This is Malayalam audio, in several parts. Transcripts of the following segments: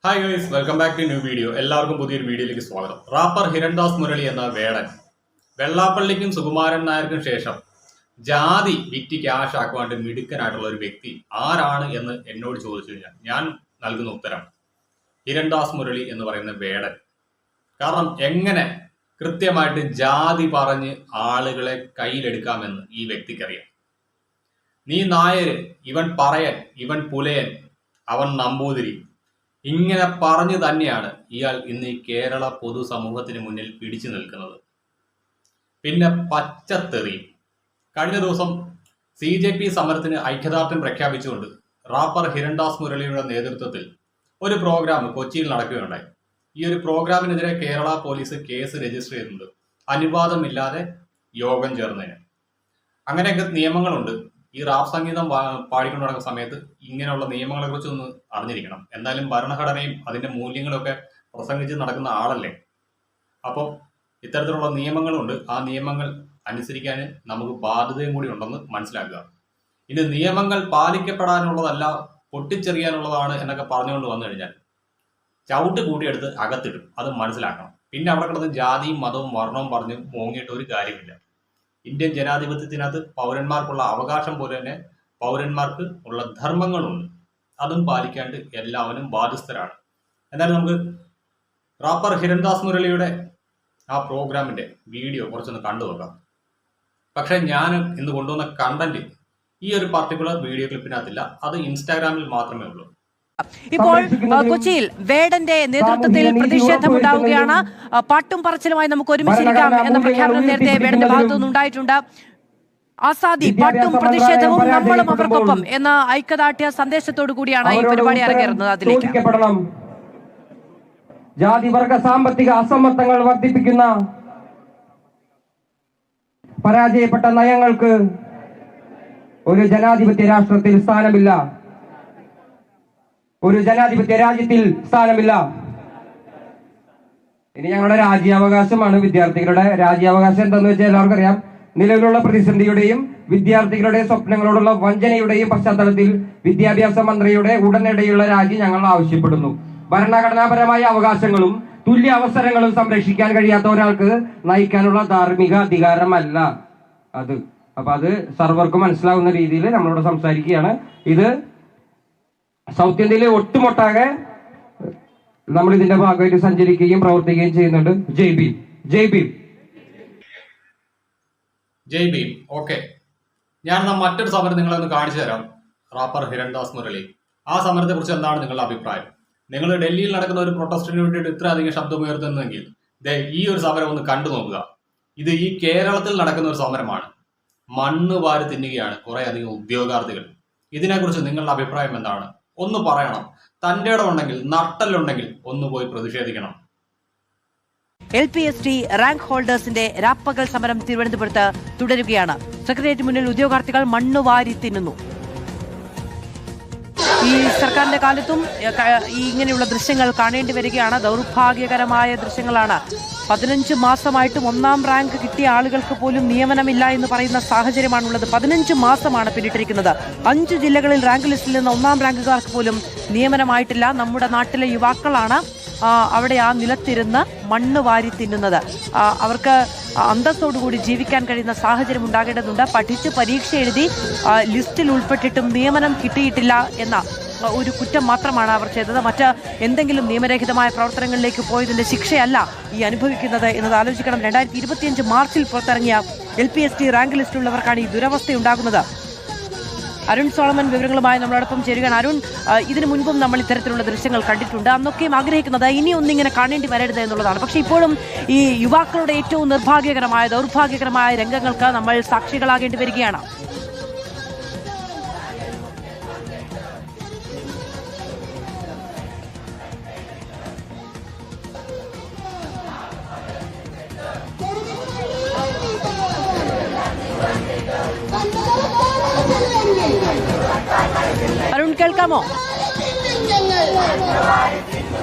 Hi guys, welcome back to new video. എല്ലാവർക്കും പുതിയൊരു വീഡിയോയിലേക്ക് സ്വാഗതം. റാപ്പർ ഹിരൺദാസ് മുരളി എന്ന വേടൻ വെള്ളാപ്പള്ളിക്കും സുകുമാരൻ നായർക്കും ശേഷം ജാതി വിറ്റ് ക്യാഷ് ആക്കുവാണ്ട് മിടുക്കനായിട്ടുള്ള ഒരു വ്യക്തി ആരാണ് എന്ന് എന്നോട് ചോദിച്ചു കഴിഞ്ഞാൽ ഞാൻ നൽകുന്ന ഉത്തരം ഹിരൺദാസ് മുരളി എന്ന് പറയുന്ന വേടൻ. കാരണം എങ്ങനെ കൃത്യമായിട്ട് ജാതി പറഞ്ഞ് ആളുകളെ കയ്യിലെടുക്കാമെന്ന് ഈ വ്യക്തിക്കറിയാം. നീ നായര്, ഇവൻ പറയൻ, ഇവൻ പുലയൻ, അവൻ നമ്പൂതിരി, ഇങ്ങനെ പറഞ്ഞു തന്നെയാണ് ഇയാൾ ഇന്ന് ഈ കേരള പൊതുസമൂഹത്തിന് മുന്നിൽ പിടിച്ചു നിൽക്കുന്നത്. പിന്നെ പച്ചത്തെറി. കഴിഞ്ഞ ദിവസം CJP സമരത്തിന് ഐക്യദാർഢ്യം പ്രഖ്യാപിച്ചുകൊണ്ട് റാപ്പർ ഹിരൺദാസ് മുരളിയുടെ നേതൃത്വത്തിൽ ഒരു പ്രോഗ്രാം കൊച്ചിയിൽ നടക്കുകയുണ്ടായി. ഈ ഒരു പ്രോഗ്രാമിനെതിരെ കേരള പോലീസ് കേസ് രജിസ്റ്റർ ചെയ്തിട്ടുണ്ട്, അനുവാദമില്ലാതെ യോഗം ചേർന്നതിന്. അങ്ങനെയൊക്കെ നിയമങ്ങളുണ്ട്. ഈ റാപ്പ് സംഗീതം പാടിക്കൊണ്ട് നടക്കുന്ന സമയത്ത് ഇങ്ങനെയുള്ള നിയമങ്ങളെ കുറിച്ച് ഒന്ന് അറിഞ്ഞിരിക്കണം. എന്തായാലും ഭരണഘടനയും അതിന്റെ മൂല്യങ്ങളൊക്കെ പ്രസംഗിച്ച് നടക്കുന്ന ആളല്ലേ. അപ്പം ഇത്തരത്തിലുള്ള നിയമങ്ങളുണ്ട്. ആ നിയമങ്ങൾ അനുസരിക്കാൻ നമുക്ക് ബാധ്യതയും കൂടി ഉണ്ടെന്ന് മനസ്സിലാക്കുക. ഇനി നിയമങ്ങൾ പാലിക്കപ്പെടാനുള്ളതല്ല പൊട്ടിച്ചെറിയാനുള്ളതാണ് എന്നൊക്കെ പറഞ്ഞുകൊണ്ട് വന്നു കഴിഞ്ഞാൽ ചവിട്ട് കൂട്ടിയെടുത്ത് അകത്തിടും. അത് മനസ്സിലാക്കണം. പിന്നെ അവിടെ കിടന്ന് ജാതിയും മതവും വർണ്ണവും പറഞ്ഞ് മോങ്ങിയിട്ട് ഒരു കാര്യമില്ല. ഇന്ത്യൻ ജനാധിപത്യത്തിനകത്ത് പൗരന്മാർക്കുള്ള അവകാശം പോലെ തന്നെ പൗരന്മാർക്ക് ഉള്ള ധർമ്മങ്ങളുണ്ട്. അതും പാലിക്കാണ്ട് എല്ലാവരും ബാധ്യസ്ഥരാണ്. എന്നാലും നമുക്ക് റാപ്പർ ഹിരൺദാസ് മുരളിയുടെ ആ പ്രോഗ്രാമിന്റെ വീഡിയോ കുറച്ചൊന്ന് കണ്ടു നോക്കാം. പക്ഷെ ഞാൻ ഇന്ന് കൊണ്ടുവന്ന കണ്ടന്റ് ഈ ഒരു പർട്ടിക്കുലർ വീഡിയോ ക്ലിപ്പിനകത്തില്ല. അത് ഇൻസ്റ്റാഗ്രാമിൽ മാത്രമേ ഉള്ളൂ. ഇപ്പോൾ കൊച്ചിയിൽ വേടന്റെ നേതൃത്വത്തിൽ പ്രതിഷേധമുണ്ടാവുകയാണ്. പാട്ടും പറച്ചിലുമായി നമുക്ക് ഒരുമിച്ചിരിക്കാം എന്ന പ്രഖ്യാപനം നേരത്തെ വേടന്റെ ഭാഗത്തുനിന്ന് ഉണ്ടായിട്ടുണ്ട്. ആസാദി, പാട്ടും പ്രതിഷേധവും നമ്മളും അവർക്കൊപ്പം എന്ന ഐക്യദാർഢ്യ സന്ദേശത്തോടു കൂടിയാണ് ഈ പരിപാടി അരങ്ങേറുന്നത്. അതിലേക്ക് ജാതി വർഗ സാമ്പത്തിക അസമത്വങ്ങൾ വർദ്ധിപ്പിക്കുന്ന പരാജയപ്പെട്ട നയങ്ങൾക്ക് ഒരു ജനാധിപത്യ രാഷ്ട്രത്തിൽ സ്ഥാനമില്ല, ഒരു ജനാധിപത്യ രാജ്യത്തിൽ സ്ഥാനമില്ല. ഇനി ഞങ്ങളുടെ രാജ്യാവകാശമാണ്, വിദ്യാർത്ഥികളുടെ രാജ്യാവകാശം എന്താന്ന് വെച്ചാൽ എല്ലാവർക്കും അറിയാം. നിലവിലുള്ള പ്രതിസന്ധിയുടെയും വിദ്യാർത്ഥികളുടെ സ്വപ്നങ്ങളോടുള്ള വഞ്ചനയുടെയും പശ്ചാത്തലത്തിൽ വിദ്യാഭ്യാസ മന്ത്രിയുടെ ഉടനടിയുള്ള രാജി ഞങ്ങൾ ആവശ്യപ്പെടുന്നു. ഭരണഘടനാപരമായ അവകാശങ്ങളും തുല്യ അവസരങ്ങളും സംരക്ഷിക്കാൻ കഴിയാത്ത ഒരാൾക്ക് നയിക്കാനുള്ള ധാർമ്മിക അധികാരമല്ല അത്. അപ്പൊ അത് സർവർക്കും മനസ്സിലാവുന്ന രീതിയിൽ നമ്മളിവിടെ സംസാരിക്കുകയാണ്. ഇത് സൗത്ത് ഇന്ത്യയിലെ ഒട്ടുമൊട്ടാകെ നമ്മൾ ഇതിന്റെ ഭാഗമായിട്ട് സഞ്ചരിക്കുകയും പ്രവർത്തിക്കുകയും ചെയ്യുന്നുണ്ട്. ജയ് ഭീം, ജയ് ഭീം, ജയ് ഭീം. ഓക്കെ, ഞാൻ മറ്റൊരു സമരം നിങ്ങളെ ഒന്ന് കാണിച്ചു തരാം. റാപ്പർ ഹിരൺദാസ് മുരളി, ആ സമരത്തെ കുറിച്ച് എന്താണ് നിങ്ങളുടെ അഭിപ്രായം? നിങ്ങൾ ഡൽഹിയിൽ നടക്കുന്ന ഒരു പ്രൊട്ടസ്റ്റിന് വേണ്ടിയിട്ട് ഇത്ര അധികം ശബ്ദമുയർത്തുന്നെങ്കിൽ ഈ ഒരു സമരം ഒന്ന് കണ്ടു നോക്കുക. ഇത് ഈ കേരളത്തിൽ നടക്കുന്ന ഒരു സമരമാണ്. മണ്ണ് വാരി തിന്നുകയാണ് കുറെ അധികം ഉദ്യോഗാർത്ഥികൾ. ഇതിനെക്കുറിച്ച് നിങ്ങളുടെ അഭിപ്രായം എന്താണ്? ഒന്ന് പറയണം. തന്റെ ഇടം ഉണ്ടെങ്കിൽ, നട്ടലുണ്ടെങ്കിൽ ഒന്ന് പോയി പ്രതിഷേധിക്കണം. LPST റാങ്ക് ഹോൾഡേഴ്സിന്റെ രാപ്പകൽ സമരം തിരുവനന്തപുരത്ത് തുടരുകയാണ്. സെക്രട്ടേറിയറ്റ് മുന്നിൽ ഉദ്യോഗാർത്ഥികൾ മണ്ണുവാരി തിന്നുന്നു. ഈ സർക്കാരിന്റെ കാലത്തും ഇങ്ങനെയുള്ള ദൃശ്യങ്ങൾ കാണേണ്ടി വരികയാണ്. ദൗർഭാഗ്യകരമായ ദൃശ്യങ്ങളാണ്. 15 മാസമായിട്ടും 1-ാം റാങ്ക് കിട്ടിയ ആളുകൾക്ക് പോലും നിയമനമില്ല എന്ന് പറയുന്ന സാഹചര്യമാണുള്ളത്. 15 മാസമാണ് പിന്നിട്ടിരിക്കുന്നത്. 5 ജില്ലകളിൽ റാങ്ക് ലിസ്റ്റിൽ നിന്ന് 1-ാം റാങ്കുകാർക്ക് പോലും നിയമനമായിട്ടില്ല. നമ്മുടെ നാട്ടിലെ യുവാക്കളാണ് അവിടെ ആ നിലത്തിരുന്ന് മണ്ണ് വാരി തിന്നുന്നത്. അവർക്ക് അന്തസ്സോടുകൂടി ജീവിക്കാൻ കഴിയുന്ന സാഹചര്യം ഉണ്ടാകേണ്ടതുണ്ട്. പഠിച്ച് പരീക്ഷ എഴുതി ലിസ്റ്റിൽ ഉൾപ്പെട്ടിട്ടും നിയമനം കിട്ടിയിട്ടില്ല എന്ന ഒരു കുറ്റം മാത്രമാണ് അവർ ചെയ്തത്. മറ്റ് എന്തെങ്കിലും നിയമരഹിതമായ പ്രവർത്തനങ്ങളിലേക്ക് പോയതിന്റെ ശിക്ഷയല്ല ഈ അനുഭവിക്കുന്നത് എന്നത് ആലോചിക്കണം. 2025 മാർച്ചിൽ പുറത്തിറങ്ങിയ LPST റാങ്ക് ലിസ്റ്റിലുള്ളവർക്കാണ് ഈ ദുരവസ്ഥയുണ്ടാകുന്നത്. അരുൺ സോളമൻ വിവരങ്ങളുമായി നമ്മളോടൊപ്പം ചേരുകയാണ്. അരുൺ, ഇതിനു മുൻപും നമ്മൾ ഇത്തരത്തിലുള്ള ദൃശ്യങ്ങൾ കണ്ടിട്ടുണ്ട്. അന്നൊക്കെയും ആഗ്രഹിക്കുന്നത് ഇനി ഒന്നിങ്ങനെ കാണേണ്ടി വരരുത് എന്നുള്ളതാണ്. പക്ഷെ ഇപ്പോഴും ഈ യുവാക്കളുടെ ഏറ്റവും നിർഭാഗ്യകരമായ, ദൗർഭാഗ്യകരമായ രംഗങ്ങൾക്ക് നമ്മൾ സാക്ഷികളാകേണ്ടി വരികയാണ്. അരുൺ, കേൾക്കാമോ?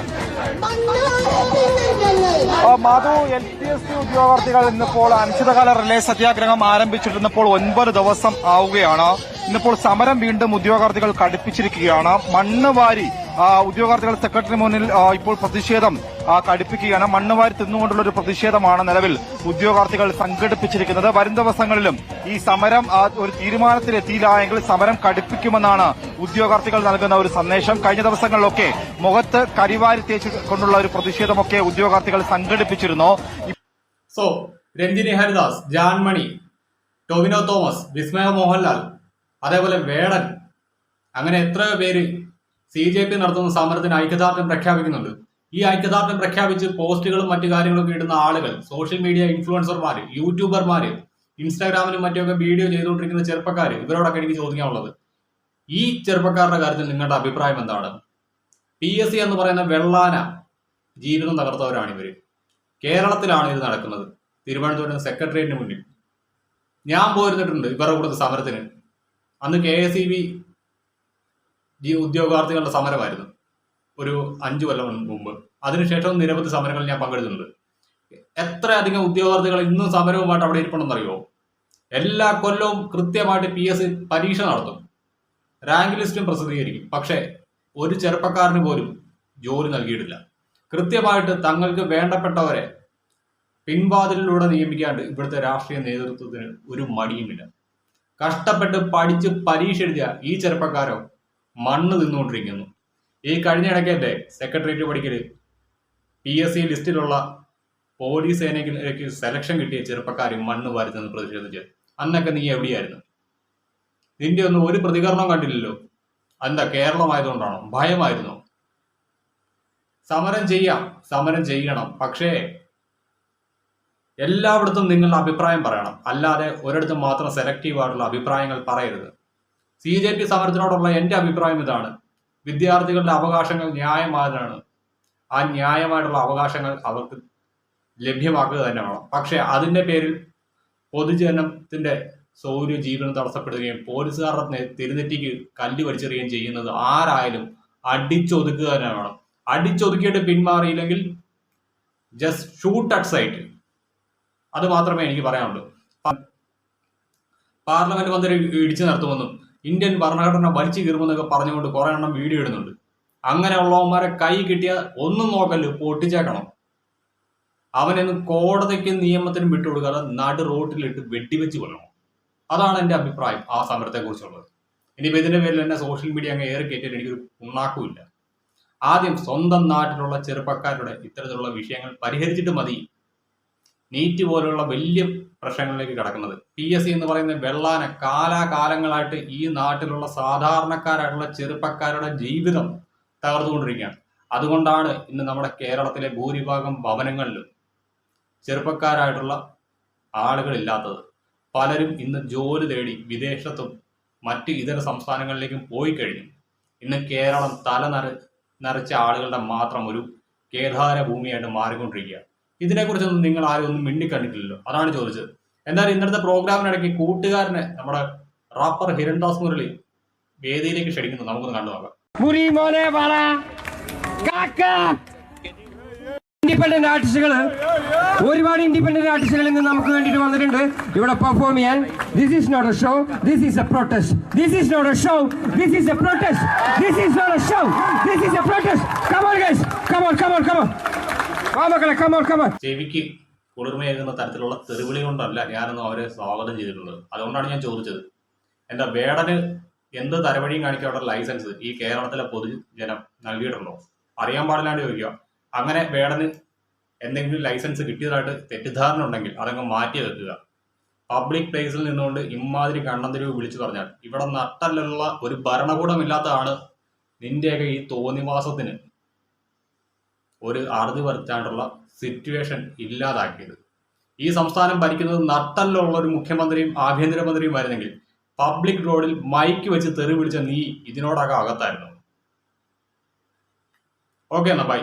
മാധു, LPST ഉദ്യോഗാർത്ഥികൾ ഇന്നിപ്പോൾ അനിശ്ചിതകാല റിലേ സത്യാഗ്രഹം ആരംഭിച്ചിരുന്നപ്പോൾ 9 ദിവസം ആവുകയാണ്. ഇന്നിപ്പോൾ സമരം വീണ്ടും ഉദ്യോഗാർത്ഥികൾ കടുപ്പിച്ചിരിക്കുകയാണ്. മണ്ണ് വാരി ഉദ്യോഗാർത്ഥികൾ സെക്രട്ടറി മുന്നിൽ ഇപ്പോൾ പ്രതിഷേധം കടുപ്പിക്കുകയാണ്. മണ്ണുവാരി തിന്നുകൊണ്ടുള്ള ഒരു പ്രതിഷേധമാണ് നിലവിൽ ഉദ്യോഗാർത്ഥികൾ സംഘടിപ്പിച്ചിരിക്കുന്നത്. വരും ദിവസങ്ങളിലും ഈ സമരം ഒരു തീരുമാനത്തിലെത്തിയില്ല എങ്കിൽ സമരം കടുപ്പിക്കുമെന്നാണ് ഉദ്യോഗാർത്ഥികൾ നൽകുന്ന ഒരു സന്ദേശം. കഴിഞ്ഞ ദിവസങ്ങളിലൊക്കെ മുഖത്ത് കരിവാരി തേച്ച് കൊണ്ടുള്ള ഒരു പ്രതിഷേധമൊക്കെ ഉദ്യോഗാർത്ഥികൾ സംഘടിപ്പിച്ചിരുന്നു. സോ രഞ്ജിനി ഹരിദാസ്, ജാൻമണി, ടൊവിനോ തോമസ്, വിസ്മയ മോഹൻലാൽ, അതേപോലെ വേടൻ, അങ്ങനെ എത്രയോ പേര് CJP നടത്തുന്ന സമരത്തിന് ഐക്യദാർഢ്യം പ്രഖ്യാപിക്കുന്നുണ്ട്. ഈ ഐക്യദാർഢ്യം പ്രഖ്യാപിച്ച് പോസ്റ്റുകളും മറ്റു കാര്യങ്ങളൊക്കെ ഇടുന്ന ആളുകൾ, സോഷ്യൽ മീഡിയ ഇൻഫ്ലുവൻസർമാര്, യൂട്യൂബർമാര്, ഇൻസ്റ്റാഗ്രാമിലും മറ്റുമൊക്കെ വീഡിയോ ചെയ്തുകൊണ്ടിരിക്കുന്ന ചെറുപ്പക്കാർ, ഇവരോടൊക്കെ എനിക്ക് ചോദിക്കാനുള്ളത്, ഈ ചെറുപ്പക്കാരുടെ കാര്യത്തിൽ നിങ്ങളുടെ അഭിപ്രായം എന്താണ്? PSC എന്ന് പറയുന്ന വെള്ളാന ജീവിതം തകർത്തവരാണ് ഇവര്. കേരളത്തിലാണ് ഇത് നടക്കുന്നത്, തിരുവനന്തപുരം സെക്രട്ടേറിയറ്റിന് മുന്നിൽ. ഞാൻ പോയിരുന്നിട്ടുണ്ട് ഇവരുടെ കൂടെ സമരത്തിന്. അന്ന് KSEB ഉദ്യോഗാർത്ഥികളുടെ സമരമായിരുന്നു, ഒരു 5 കൊല്ലം മുമ്പ്. അതിനുശേഷം നിരവധി സമരങ്ങളിൽ ഞാൻ പങ്കെടുത്തിട്ടുണ്ട്. എത്രയധികം ഉദ്യോഗാർത്ഥികൾ ഇന്നും സമരവുമായിട്ട് അവിടെ ഇരിപ്പുണ്ടെന്നറിയോ? എല്ലാ കൊല്ലവും കൃത്യമായിട്ട് PSC പരീക്ഷ നടത്തും, റാങ്ക് ലിസ്റ്റും പ്രസിദ്ധീകരിക്കും. പക്ഷേ ഒരു ചെറുപ്പക്കാരന് പോലും ജോലി നൽകിയിട്ടില്ല. കൃത്യമായിട്ട് തങ്ങൾക്ക് വേണ്ടപ്പെട്ടവരെ പിൻവാതിലിലൂടെ നിയമിക്കാണ്ട് ഇവിടുത്തെ രാഷ്ട്രീയ നേതൃത്വത്തിന് ഒരു മടിയുമില്ല. കഷ്ടപ്പെട്ട് പഠിച്ച് പരീക്ഷ എഴുതിയ ഈ ചെറുപ്പക്കാരോ മണ്ണ് തിന്നുകൊണ്ടിരിക്കുന്നു. ഈ കഴിഞ്ഞ ഇടയ്ക്കല്ലേ സെക്രട്ടേറിയറ്റ് പഠിക്കല് PSC ലിസ്റ്റിലുള്ള പോലീസ് സേനയ്ക്ക് സെലക്ഷൻ കിട്ടിയ ചെറുപ്പക്കാർ മണ്ണ് വാരുന്നെന്ന് പ്രതിഷേധിച്ച്. അന്നൊക്കെ നീ എവിടെയായിരുന്നു? നിന്റെ ഒന്നും ഒരു പ്രതികരണം കണ്ടില്ലല്ലോ. എന്താ, കേരളമായതുകൊണ്ടാണോ? ഭയമായിരുന്നോ? സമരം ചെയ്യാം, സമരം ചെയ്യണം, പക്ഷേ എല്ലായിടത്തും നിങ്ങളുടെ അഭിപ്രായം പറയണം. അല്ലാതെ ഒരിടത്തും മാത്രം സെലക്റ്റീവ് ആയിട്ടുള്ള അഭിപ്രായങ്ങൾ പറയരുത്. CJP സമരത്തിനോടുള്ള എൻ്റെ അഭിപ്രായം ഇതാണ്: വിദ്യാർത്ഥികളുടെ അവകാശങ്ങൾ ന്യായമായതാണ്. ആ ന്യായമായിട്ടുള്ള അവകാശങ്ങൾ അവർക്ക് ലഭ്യമാക്കുക തന്നെ വേണം. പക്ഷെ അതിൻ്റെ പേരിൽ പൊതുജനത്തിന്റെ സൗര്യ ജീവനം തടസ്സപ്പെടുകയും പോലീസുകാരുടെ തിരുനെറ്റിക്ക് കല്ല് വലിച്ചെറിയുകയും ചെയ്യുന്നത് ആരായാലും അടിച്ചൊതുക്കുക തന്നെ വേണം. അടിച്ചൊതുക്കിയിട്ട് പിന്മാറിയില്ലെങ്കിൽ ജസ്റ്റ് ഷൂട്ട് അറ്റ് സൈറ്റ്. അത് മാത്രമേ എനിക്ക് പറയാനുള്ളൂ. പാർലമെന്റ് മന്ത്രി ഇടിച്ചു നടത്തുമെന്നും ഇന്ത്യൻ ഭരണഘടന വലിച്ചു കീറുമെന്നൊക്കെ പറഞ്ഞുകൊണ്ട് കുറെ എണ്ണം വീഡിയോ ഇടുന്നുണ്ട്. അങ്ങനെയുള്ളവന്മാരെ കൈ കിട്ടിയ ഒന്നും നോക്കല്, പൊട്ടിച്ചേക്കണം. അവനൊന്ന് കോടതിക്കും നിയമത്തിനും വിട്ടുകൊടുക്കാതെ നടു റോട്ടിലിട്ട് വെട്ടിവെച്ച് കൊല്ലണം. അതാണ് എൻ്റെ അഭിപ്രായം ആ സമരത്തെക്കുറിച്ചുള്ളത്. ഇനിയിപ്പോൾ ഇതിൻ്റെ പേരിൽ തന്നെ സോഷ്യൽ മീഡിയ അങ്ങ് ഏറി കയറ്റിയിട്ട് എനിക്കൊരു ഉണ്ണാക്കുമില്ല. ആദ്യം സ്വന്തം നാട്ടിലുള്ള ചെറുപ്പക്കാരുടെ ഇത്തരത്തിലുള്ള വിഷയങ്ങൾ പരിഹരിച്ചിട്ട് മതി നീറ്റ് പോലുള്ള വലിയ പ്രശ്നങ്ങളിലേക്ക് കടക്കുന്നത്. PSC എന്ന് പറയുന്ന വെള്ളാന കാലാകാലങ്ങളായിട്ട് ഈ നാട്ടിലുള്ള സാധാരണക്കാരായിട്ടുള്ള ചെറുപ്പക്കാരുടെ ജീവിതം തകർത്തുകൊണ്ടിരിക്കുകയാണ്. അതുകൊണ്ടാണ് ഇന്ന് നമ്മുടെ കേരളത്തിലെ ഭൂരിഭാഗം ഭവനങ്ങളിലും ചെറുപ്പക്കാരായിട്ടുള്ള ആളുകളില്ലാത്തത്. പലരും ഇന്ന് ജോലി തേടി വിദേശത്തും മറ്റ് ഇതര സംസ്ഥാനങ്ങളിലേക്കും പോയി കഴിഞ്ഞു. ഇന്ന് കേരളം നിറച്ച ആളുകളുടെ മാത്രം ഒരു കേദാര ഭൂമിയായിട്ട് മാറിക്കൊണ്ടിരിക്കുക. ഇതിനെക്കുറിച്ചൊന്നും നിങ്ങൾ ആരും ഒന്നും മിണ്ടിക്കണ്ടിട്ടില്ലല്ലോ. അതാണ് ചോദിച്ചത്. എന്തായാലും ഇന്നത്തെ പ്രോഗ്രാമിനിടയ്ക്ക് കൂട്ടുകാരനെ നമ്മുടെ റാപ്പർ ഹിരൺദാസ് മുരളി വേദിയിലേക്ക് ക്ഷണിക്കുന്നു. നമുക്കൊന്ന് കണ്ടു നോക്കാം. ഇൻഡിപെൻഡന്റ് ആർട്ടിസ്റ്റുകൾ, ഒരുപാട് ഇൻഡിപെൻഡന്റ് ആർട്ടിസ്റ്റുകൾ ഇന്ന് നമുക്ക് വേണ്ടിയിട്ട് വന്നിട്ടുണ്ട് ഇവിടെ പെർഫോം ചെയ്യാൻ. This is not a show, this is a protest. This is not a show, this is a protest. This is not a show, this is a protest. Come on guys, come on, come on, come on. ചെവിക്ക് കുളിർമയേകുന്ന തരത്തിലുള്ള തെറിവിളി കൊണ്ടല്ല ഞാനൊന്നും അവരെ സ്വാഗതം ചെയ്തിട്ടുള്ളത്. അതുകൊണ്ടാണ് ഞാൻ ചോദിച്ചത്, എന്താ വേടന് എന്ത് തരവഴിയും കാണിക്കാനുള്ള ലൈസൻസ് ഈ കേരളത്തിലെ പൊതുജനം നൽകിയിട്ടുണ്ടോ? അറിയാൻ പാടില്ലാണ്ട് ചോദിക്കുക. അങ്ങനെ വേടന് എന്തെങ്കിലും ലൈസൻസ് കിട്ടിയതായിട്ട് തെറ്റിദ്ധാരണ ഉണ്ടെങ്കിൽ അതങ്ങ് മാറ്റി വെക്കുക. പബ്ലിക് പ്ലേസിൽ നിന്നുകൊണ്ട് ഇമാതിരി കണ്ണന്തിരിവ് വിളിച്ചു പറഞ്ഞാൽ ഇവിടെ നട്ടലുള്ള ഒരു ഭരണകൂടമില്ലാത്തതാണ് നിന്റെയൊക്കെ ഈ തോന്നിവാസത്തിന് ഒരു അറുതി വരുത്താനുള്ള സിറ്റുവേഷൻ ഇല്ലാതാക്കിയത്. ഈ സംസ്ഥാനം ഭരിക്കുന്നത് നട്ടലുള്ള ഒരു മുഖ്യമന്ത്രിയും ആഭ്യന്തരമന്ത്രിയും ആയിരുന്നെങ്കിൽ പബ്ലിക് റോഡിൽ മൈക്ക് വെച്ച് തെറി പിടിച്ച നീ ഇതിനോടൊക്കെ അകത്തായിരുന്നു. ഓക്കെ എന്നാ ബൈ.